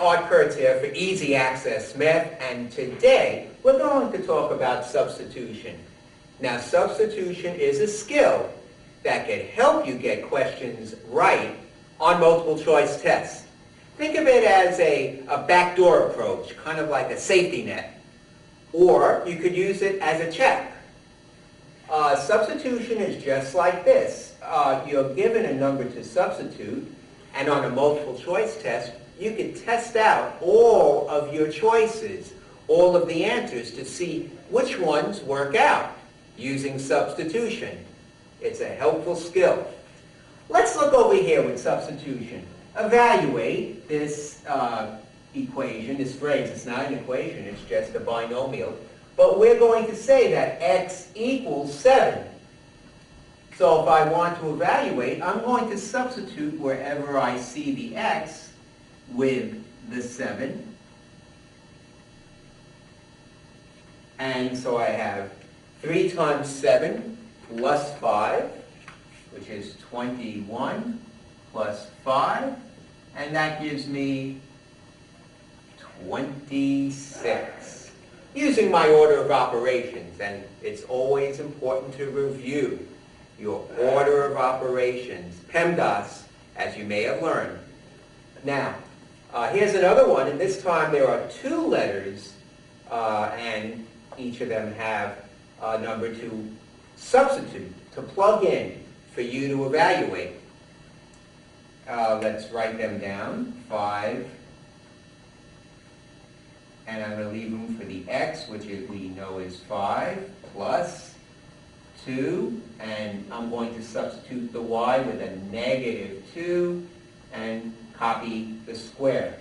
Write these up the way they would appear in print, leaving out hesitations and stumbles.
Art Kurtz here for Easy Access Math, and today we're going to talk about substitution. Now, substitution is a skill that can help you get questions right on multiple choice tests. Think of it as a backdoor approach, kind of like a safety net. Or you could use it as a check. Substitution is just like this. You're given a number to substitute, and on a multiple choice test, you can test out all of your choices, all of the answers, to see which ones work out using substitution. It's a helpful skill. Let's look over here with substitution. Evaluate this equation, this phrase. It's not an equation, it's just a binomial. But we're going to say that x equals 7. So if I want to evaluate, I'm going to substitute wherever I see the x with the 7. And so I have 3 times 7 plus 5, which is 21 plus 5, and that gives me 26. Using my order of operations, and it's always important to review your order of operations, PEMDAS, as you may have learned. Now, here's another one, and this time there are 2 letters, and each of them have a number to substitute, to plug in for you to evaluate. Let's write them down. 5, and I'm going to leave them for the x, which we know is 5, plus 2, and I'm going to substitute the y with a -2, and copy the square.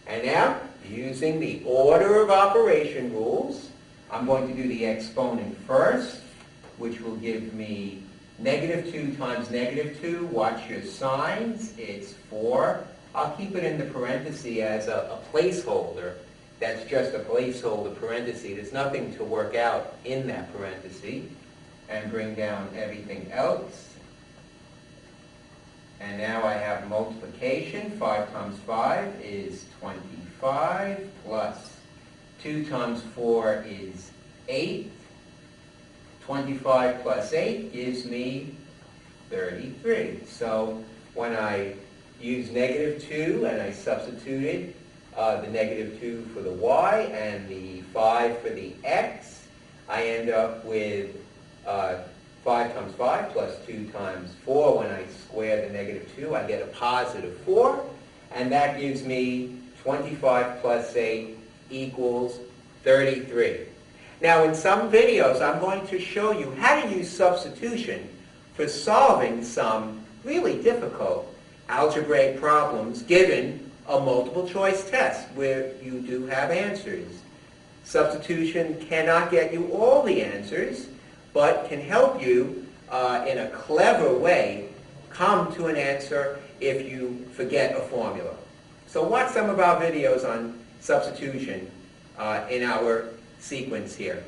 And now, using the order of operation rules, I'm going to do the exponent first, which will give me -2 times -2. Watch your signs. It's 4. I'll keep it in the parenthesis as a placeholder. That's just a placeholder parenthesis. There's nothing to work out in that parenthesis. And bring down everything else. And now I have multiplication. 5 times 5 is 25, plus 2 times 4 is 8. 25 plus 8 gives me 33. So when I use -2 and I substituted the -2 for the y and the 5 for the x, I end up with 5 times 5 plus 2 times 4. When I square the -2, I get a +4, and that gives me 25 plus 8 equals 33. Now, in some videos, I'm going to show you how to use substitution for solving some really difficult algebraic problems given a multiple choice test where you do have answers. Substitution cannot get you all the answers, but can help you in a clever way come to an answer if you forget a formula. So watch some of our videos on substitution in our sequence here.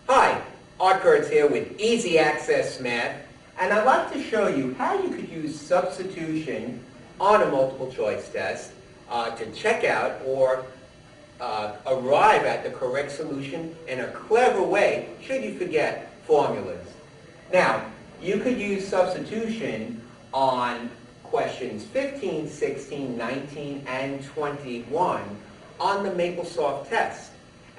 Hi, Art Kurtz here with Easy Access Math, and I'd like to show you how you could use substitution on a multiple choice test to check out or arrive at the correct solution in a clever way should you forget formulas. Now, you could use substitution on questions 15, 16, 19, and 21 on the MapleSoft test,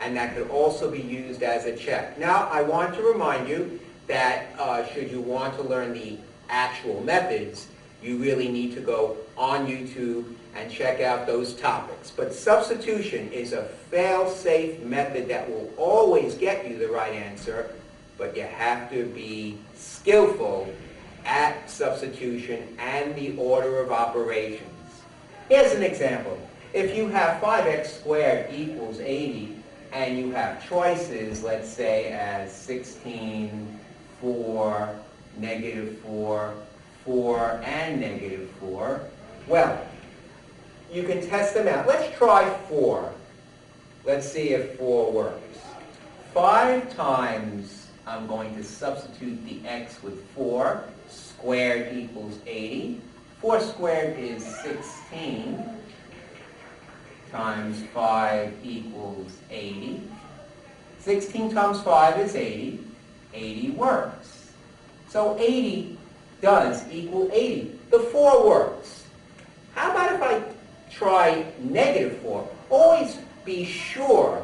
and that could also be used as a check. Now, I want to remind you that should you want to learn the actual methods, you really need to go on YouTube and check out those topics. But substitution is a fail-safe method that will always get you the right answer, but you have to be skillful at substitution and the order of operations. Here's an example. If you have 5x squared equals 80, and you have choices, let's say, as 16, 4, -4, 4, and -4, Well, you can test them out. Let's try 4. Let's see if 4 works. 5 times, I'm going to substitute the x with 4. Squared equals 80. 4 squared is 16. Times 5 equals 80. 16 times 5 is 80. 80 works. So 80 does equal 80. The 4 works. How about if I try negative 4? Always be sure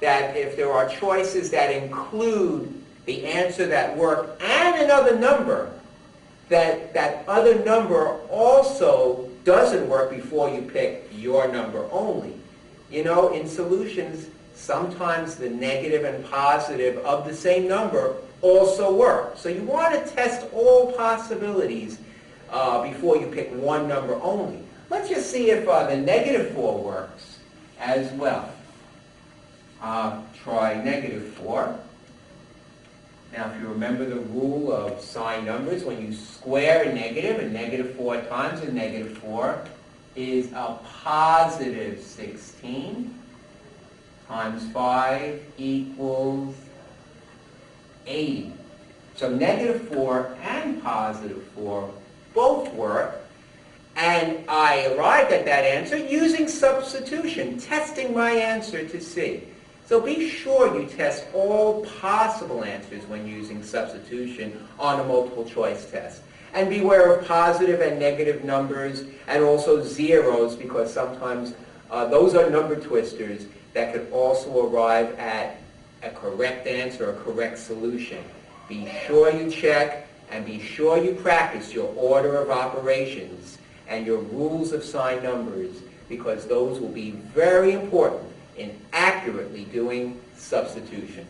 that if there are choices that include the answer that work and another number, that other number also doesn't work before you pick your number only. You know, in solutions, sometimes the negative and positive of the same number also work. So you want to test all possibilities before you pick one number only. Let's just see if the negative 4 works as well. Try negative 4. Now, if you remember the rule of sign numbers, when you square a negative 4 times a negative 4 is a positive 16 times 5 equals 80. So negative 4 and positive 4 both work, and I arrived at that answer using substitution, testing my answer to see. So be sure you test all possible answers when using substitution on a multiple choice test. And beware of positive and negative numbers and also zeros, because sometimes those are number twisters that could also arrive at a correct answer, a correct solution. Be sure you check and be sure you practice your order of operations and your rules of sign numbers, because those will be very important in accurately doing substitution.